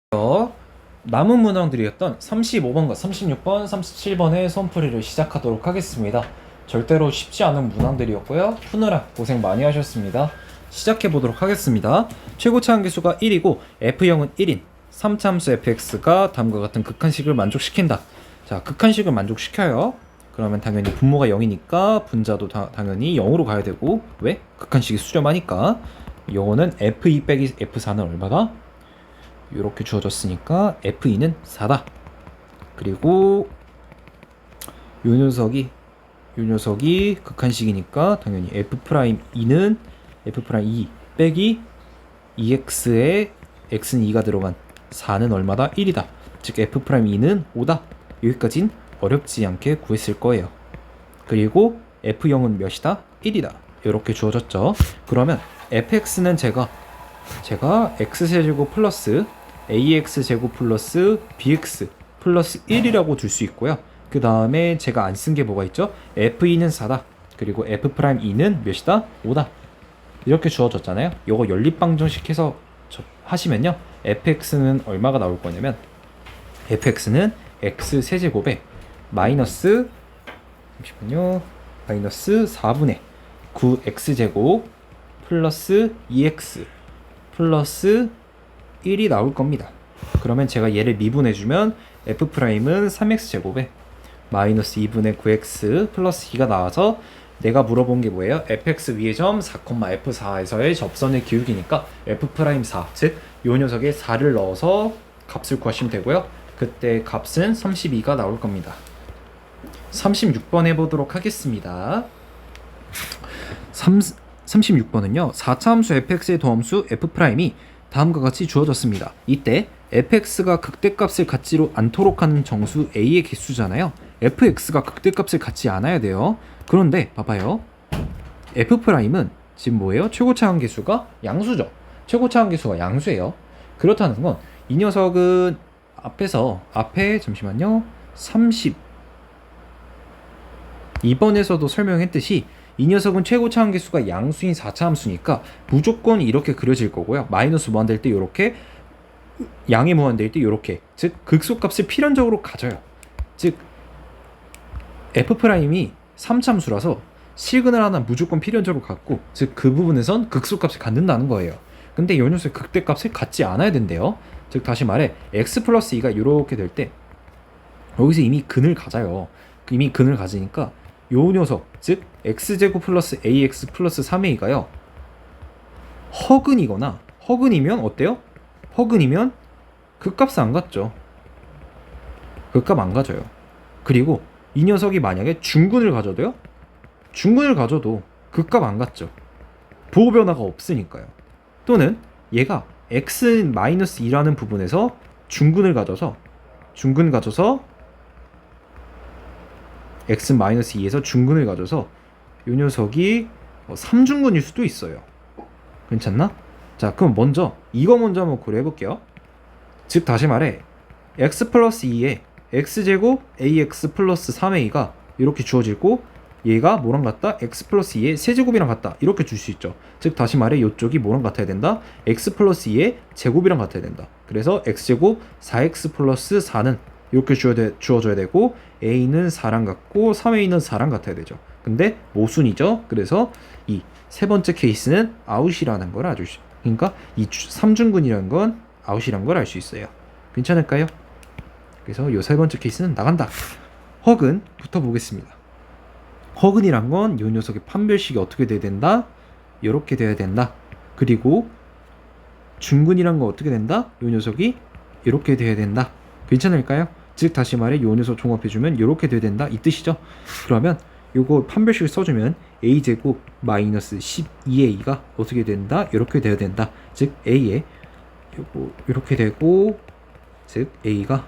남은 문항들이었던 35번과 36번, 37번의 손풀이를 시작하도록 하겠습니다. 절대로 쉽지 않은 문항들이었고요. 푸느라 고생 많이 하셨습니다. 시작해보도록 하겠습니다. 최고차 함계수가 1이고 F형은 1인 3차함수 fx가 다음과 같은 극한식을 만족시킨다. 자, 극한식을 만족시켜요. 그러면 당연히 분모가 0이니까 분자도 당연히 0으로 가야 되고, 왜? 극한식이 수렴하니까. 요거는 f2 빼기 f4는 얼마다? 이렇게 주어졌으니까 F2는 4다. 그리고 요 녀석이 극한식이니까 당연히 F'2는 F'2 빼기 2x에 x는 2가 들어간 4는 얼마다? 1이다. 즉 F'2는 5다. 여기까진 어렵지 않게 구했을 거예요. 그리고 F0은 몇이다? 1이다. 이렇게 주어졌죠. 그러면 fx는 제가 x제곱 플러스 ax제곱 플러스 bx 플러스 1이라고 둘 수 있고요. 그 다음에 제가 안 쓴 게 뭐가 있죠? f2는 4다. 그리고 f'2는 몇이다? 5다. 이렇게 주어졌잖아요. 요거 연립방정식 해서 하시면요, fx는 얼마가 나올 거냐면 fx는 x세제곱에 마이너스 4분의 9x제곱 플러스 2x 플러스 1이 나올 겁니다. 그러면 제가 얘를 미분해주면 f'은 3x제곱에 마이너스 2분의 9x 플러스 2가 나와서 내가 물어본 게 뭐예요? fx 위의 점 4, f4에서의 접선의 기울기니까 f'4, 즉 요 녀석에 4를 넣어서 값을 구하시면 되고요. 그때 값은 32가 나올 겁니다. 36번 해보도록 하겠습니다. 36번은요, 4차 함수 fx의 도함수 f'이 다음과 같이 주어졌습니다. 이때 fx가 극대값을 갖지로 않도록 하는 정수 a의 개수잖아요. fx가 극대값을 갖지 않아야 돼요. 그런데 봐봐요, f'은 지금 뭐예요? 최고차 함계수가 양수죠. 최고차 함계수가 양수예요. 그렇다는 건 이 녀석은 앞에 잠시만요, 32번에서도 설명했듯이 이 녀석은 최고차 함계수가 양수인 4차 함수니까 무조건 이렇게 그려질 거고요. 마이너스 무한될 때 이렇게, 양이 무한될 때 이렇게, 즉 극소값을 필연적으로 가져요. 즉 f'이 3차 함수라서 실근을 하나 무조건 필연적으로 갖고, 즉 그 부분에선 극소값을 갖는다는 거예요. 근데 이 녀석의 극대값을 갖지 않아야 된대요. 즉 다시 말해 x 플러스 2가 이렇게 될 때 여기서 이미 근을 가져요. 이미 근을 가지니까 요 녀석, 즉 x제곱 플러스 ax 플러스 3a가요 허근이거나, 허근이면 어때요? 허근이면 극값을 안 갖죠. 극값 안 가져요. 그리고 이 녀석이 만약에 중근을 가져도요, 중근을 가져도 극값 안 갖죠. 보호 변화가 없으니까요. 또는 얘가 x-2라는 부분에서 중근을 가져서 x-2에서 중근을 가져서 이 녀석이 3중근일 수도 있어요. 괜찮나? 자, 그럼 이거 먼저 한번 고려해 볼게요. 즉 다시 말해 x 플러스 2에 x제곱 ax 플러스 3a가 이렇게 주어지고, 얘가 뭐랑 같다? x 플러스 2의 세제곱이랑 같다. 이렇게 줄 수 있죠. 즉 다시 말해 이쪽이 뭐랑 같아야 된다? x 플러스 2의 제곱이랑 같아야 된다. 그래서 x제곱 4x 플러스 4는 이렇게 주어져야 되고, a는 4랑 같고 3a는 4랑 같아야 되죠. 근데 모순이죠. 그래서 이 세 번째 케이스는 아웃이라는 걸 그러니까 이 3중근이라는 건 아웃이란 걸 알 수 있어요. 괜찮을까요? 그래서 이 세 번째 케이스는 나간다. 허근부터 보겠습니다. 허근이란 건 이 녀석의 판별식이 어떻게 돼야 된다? 이렇게 돼야 된다. 그리고 중근이란 건 어떻게 된다? 이 녀석이 이렇게 돼야 된다. 괜찮을까요? 즉 다시 말해 이 녀석 종합해주면 이렇게 돼야 된다, 이 뜻이죠. 그러면 요거 판별식을 써주면 a제곱 마이너스 12a가 어떻게 된다? 이렇게 돼야 된다. 즉 a에 요거 이렇게 되고, 즉 a가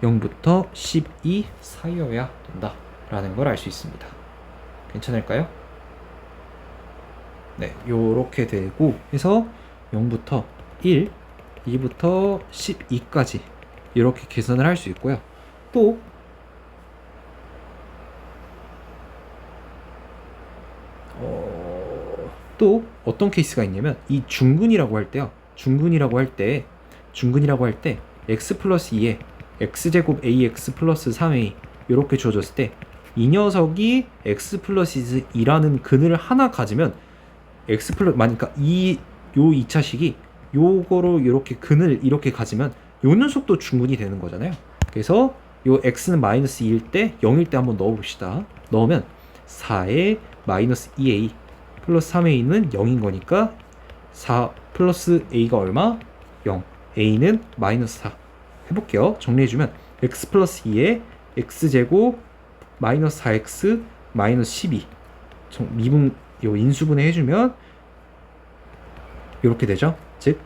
0부터 12 사이여야 된다 라는 걸 알 수 있습니다. 괜찮을까요? 네, 요렇게 되고 해서 0부터 1, 2부터 12까지 이렇게 계산을 할 수 있고요. 또 어떤 케이스가 있냐면 이 중근이라고 할 때 중근이라고 할 때 x 플러스 2에 x제곱 ax 플러스 3a 이렇게 주어졌을 때 이 녀석이 x 플러스 2라는 근을 하나 가지면 x 플러스 그러니까 요 2차식이 요거로 이렇게 근을 이렇게 가지면 요 녀석도 중근이 되는 거잖아요. 그래서 요 x는 마이너스 2일 때 0일 때 한번 넣어봅시다. 넣으면 4에 마이너스 2a 플러스 3a는 0인 거니까 4 플러스 a가 얼마? 0. a는 마이너스 4. 해볼게요. 정리해주면 x 플러스 2에 x제곱 마이너스 4x 마이너스 12 미분 요 인수분해 해주면 이렇게 되죠. 즉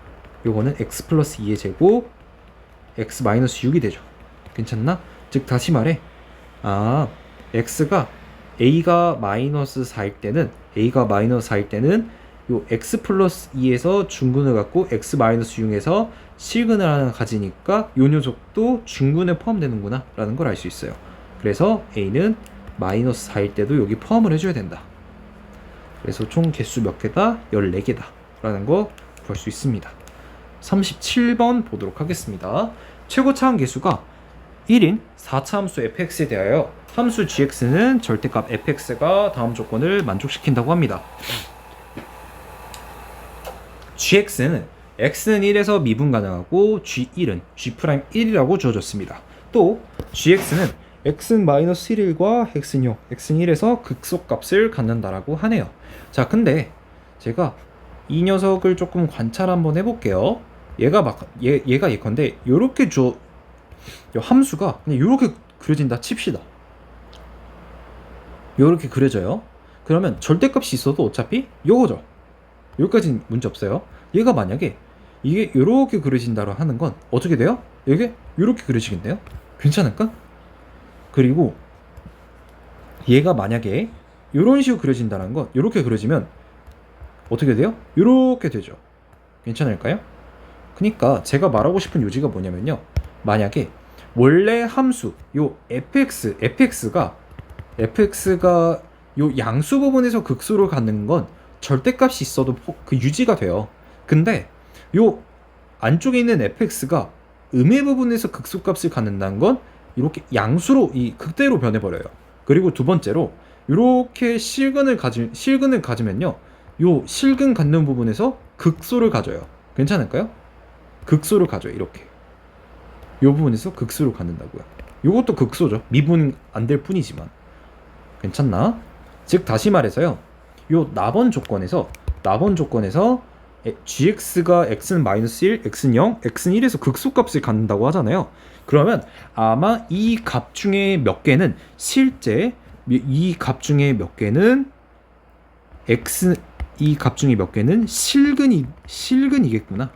요거는 x 플러스 2의 제곱 x 마이너스 6이 되죠. 괜찮나? 즉 다시 말해 x가 a가 마이너스 4일 때는 요 x 플러스 2에서 중근을 갖고 x 마이너스 6에서 실근을 하나 가지니까 요 녀석도 중근에 포함되는구나 라는 걸 알 수 있어요. 그래서 a는 마이너스 4일 때도 여기 포함을 해줘야 된다. 그래서 총 개수 몇 개다? 14개다 라는 거 구할 수 있습니다. 37번 보도록 하겠습니다. 최고 차항 개수가 1인 4차 함수 fx에 대하여 함수 gx는 절대값 fx가 다음 조건을 만족시킨다고 합니다. gx는 x는 1에서 미분 가능하고 g1은 g'1이라고 주어졌습니다. 또 gx는 x는 마이너스 1과 x는 0, x는 1에서 극소값을 갖는다라고 하네요. 자, 근데 제가 이 녀석을 조금 관찰 한번 해볼게요. 얘가 예컨대 요렇게 함수가 그냥 요렇게 그려진다 칩시다. 요렇게 그려져요. 그러면 절대값이 있어도 어차피 요거죠. 여기까지는 문제 없어요. 얘가 만약에 이게 요렇게 그려진다고 하는 건 어떻게 돼요? 이게 요렇게 그려지겠네요. 괜찮을까? 그리고 얘가 만약에 요런 식으로 그려진다는 건 요렇게 그려지면 어떻게 돼요? 요렇게 되죠. 괜찮을까요? 그러니까 제가 말하고 싶은 요지가 뭐냐면요. 만약에 원래 함수 요 fx가 요 양수 부분에서 극수를 갖는 건 절대값이 있어도 그 유지가 돼요. 근데 요 안쪽에 있는 fx가 음의 부분에서 극소값을 갖는다는 건 이렇게 양수로 이 극대로 변해버려요. 그리고 두 번째로 이렇게 실근을 가지면요, 요 실근 갖는 부분에서 극소를 가져요. 괜찮을까요? 극소를 가져요. 이렇게 요 부분에서 극소를 갖는다고요. 요것도 극소죠. 미분 안 될 뿐이지만. 괜찮나? 즉 다시 말해서요, 요 나번 조건에서 gx가 x는 마이너스 1, x는 0, x는 1에서 극소값을 갖는다고 하잖아요. 그러면 아마 이 값 중에 몇 개는 실제 이 값 중에 몇 개는 실근이겠구나.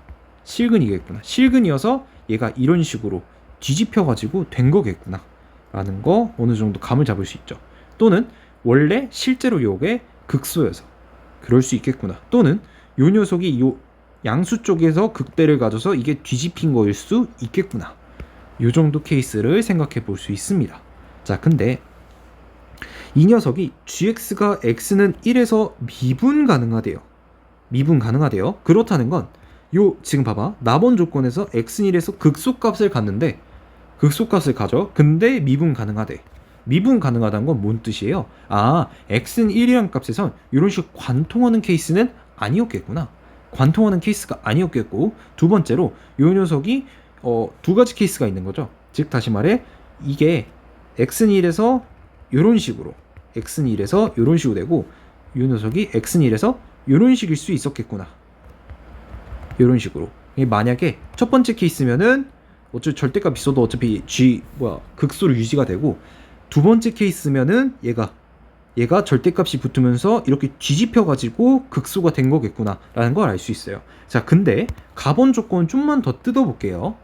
실근이어서 얘가 이런 식으로 뒤집혀 가지고 된 거겠구나 라는 거 어느 정도 감을 잡을 수 있죠. 또는 원래 실제로 요게 극소여서 그럴 수 있겠구나. 또는 요 녀석이 요 양수 쪽에서 극대를 가져서 이게 뒤집힌 거일 수 있겠구나. 요 정도 케이스를 생각해 볼 수 있습니다. 자, 근데 이 녀석이 gx가 x는 1에서 미분 가능하대요. 그렇다는 건 요 지금 봐봐. 나번 조건에서 x는 1에서 극소값을 갖는데 극소값을 가져. 근데 미분 가능하대. 미분 가능하다는 건 뭔 뜻이에요? x는 1이란 값에선 이런 식으로 관통하는 케이스는 아니었겠구나. 관통하는 케이스가 아니었겠고, 두 번째로 요 녀석이 두 가지 케이스가 있는 거죠. 즉 다시 말해 이게 x는 1에서 요런 식으로 되고, 요 녀석이 x는 1에서 요런 식일 수 있었겠구나. 요런 식으로. 만약에 첫 번째 케이스면은 어차피 절대값 있어도 어차피 극소로 유지가 되고, 두 번째 케이스면은 얘가 절대값이 붙으면서 이렇게 뒤집혀 가지고 극소가 된 거겠구나 라는 걸 알 수 있어요. 자, 근데 가번 조건 좀만 더 뜯어 볼게요.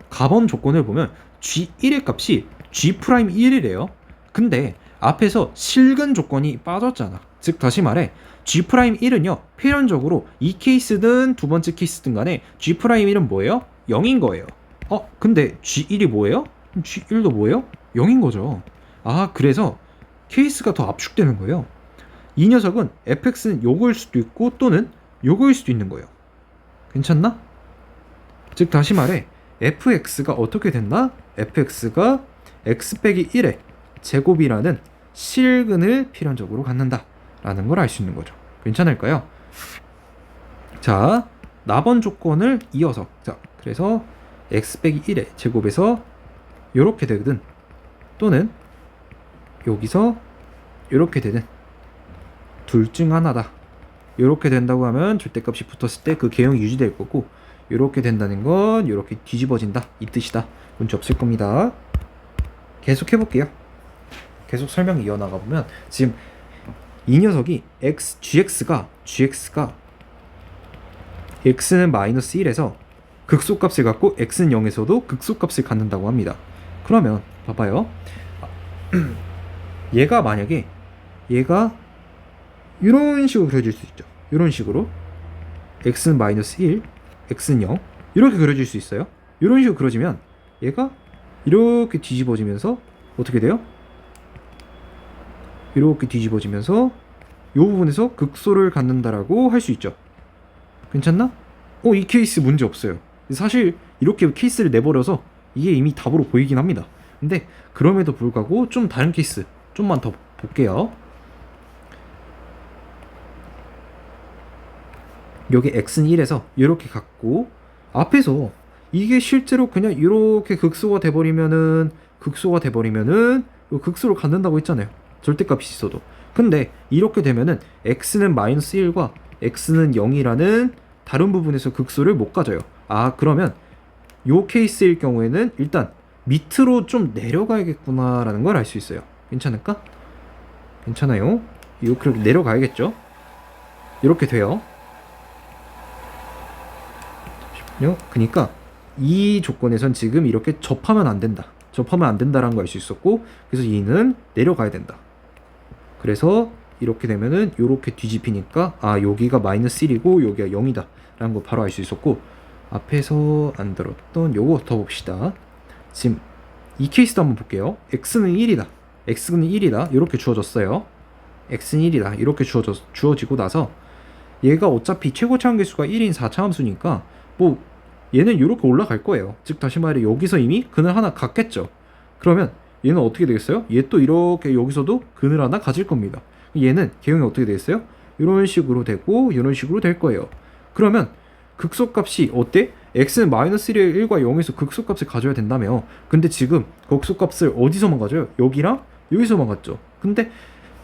가번 조건을 보면 g1의 값이 g'1이래요. 근데 앞에서 실근 조건이 빠졌잖아. 즉 다시 말해 g'1은요, 필연적으로 이 케이스든 두 번째 케이스든 간에 g'1은 뭐예요? 0인 거예요. 근데 g1이 뭐예요? g1도 뭐예요? 0인 거죠. 그래서 케이스가 더 압축되는 거예요. 이 녀석은 fx는 요거일 수도 있고 또는 요거일 수도 있는 거예요. 괜찮나? 즉 다시 말해 fx가 어떻게 된다? fx가 x 빼기 1의 제곱이라는 실근을 필연적으로 갖는다 라는 걸 알 수 있는 거죠. 괜찮을까요? 자, 나번 조건을 이어서, 자, 그래서 x 빼기 1의 제곱에서 요렇게 되든 또는 여기서 요렇게 되든 둘 중 하나다. 요렇게 된다고 하면 절대값이 붙었을 때 그 개형이 유지될 거고, 요렇게 된다는 건 요렇게 뒤집어진다 이 뜻이다. 문제 없을 겁니다. 계속 해볼게요. 계속 설명 이어나가 보면 지금 이 녀석이 gx가 x는 마이너스 1에서 극소값을 갖고 x는 0에서도 극소값을 갖는다고 합니다. 그러면 봐봐요. 얘가 만약에 얘가 이런 식으로 그려질 수 있죠. 이런 식으로 x는 마이너스 1, x는 0 이렇게 그려질 수 있어요. 이런 식으로 그려지면 얘가 이렇게 뒤집어지면서 어떻게 돼요? 이렇게 뒤집어지면서 이 부분에서 극소를 갖는다라고 할 수 있죠. 괜찮나? 이 케이스 문제 없어요. 사실 이렇게 케이스를 내버려서 이게 이미 답으로 보이긴 합니다. 근데 그럼에도 불구하고 좀 다른 케이스 좀만 더 볼게요. 여기 x는 1에서 이렇게 갖고 앞에서 이게 실제로 그냥 이렇게 극소가 돼버리면은 극소를 갖는다고 했잖아요. 절대값이 있어도. 근데 이렇게 되면은 x는 마이너스 1과 x는 0이라는 다른 부분에서 극소를 못 가져요. 그러면 요 케이스일 경우에는 일단 밑으로 좀 내려가야겠구나라는 걸 알 수 있어요. 괜찮을까? 괜찮아요. 이렇게 내려가야겠죠? 이렇게 돼요. 잠시만요. 그러니까 이 조건에선 지금 이렇게 접하면 안 된다. 접하면 안 된다라는 걸 알 수 있었고, 그래서 얘는 내려가야 된다. 그래서 이렇게 되면은 이렇게 뒤집히니까 여기가 마이너스 1이고 여기가 0이다 라는 거 바로 알 수 있었고, 앞에서 안 들었던 요거 더 봅시다. 지금 이 케이스도 한번 볼게요. x는 1이다. 이렇게 주어졌어요. x는 1이다. 이렇게 주어지고 나서 얘가 어차피 최고 차함계수가 1인 4차함수니까 뭐 얘는 이렇게 올라갈 거예요. 즉 다시 말해 여기서 이미 근을 하나 갖겠죠. 그러면 얘는 어떻게 되겠어요? 얘 또 이렇게 여기서도 근을 하나 가질 겁니다. 얘는 개형이 어떻게 되겠어요? 이런 식으로 되고 이런 식으로 될 거예요. 그러면 극소값이 어때? x는 마이너스 1과 0에서 극소값을 가져야 된다며. 근데 지금 극소값을 어디서만 가져요? 여기랑 여기서만 갔죠. 근데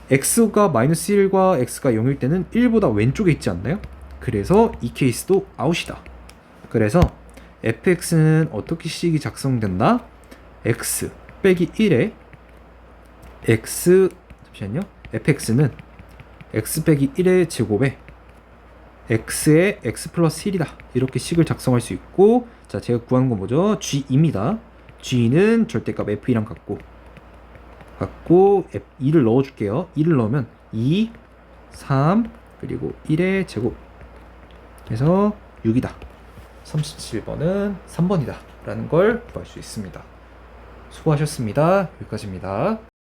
x가 마이너스 1과 x가 0일 때는 1보다 왼쪽에 있지 않나요? 그래서 이 케이스도 아웃이다. 그래서 fx는 어떻게 식이 작성된다? x 빼기 1에 fx는 x 빼기 1의 제곱에 x에 x 플러스 1이다. 이렇게 식을 작성할 수 있고, 자, 제가 구한 건 뭐죠? g입니다. g는 절대값 f2랑 같고 2를 넣어줄게요. 2를 넣으면 2, 3, 그리고 1의 제곱 그래서 6이다. 37번은 3번이다 라는 걸 구할 수 있습니다. 수고하셨습니다. 여기까지입니다.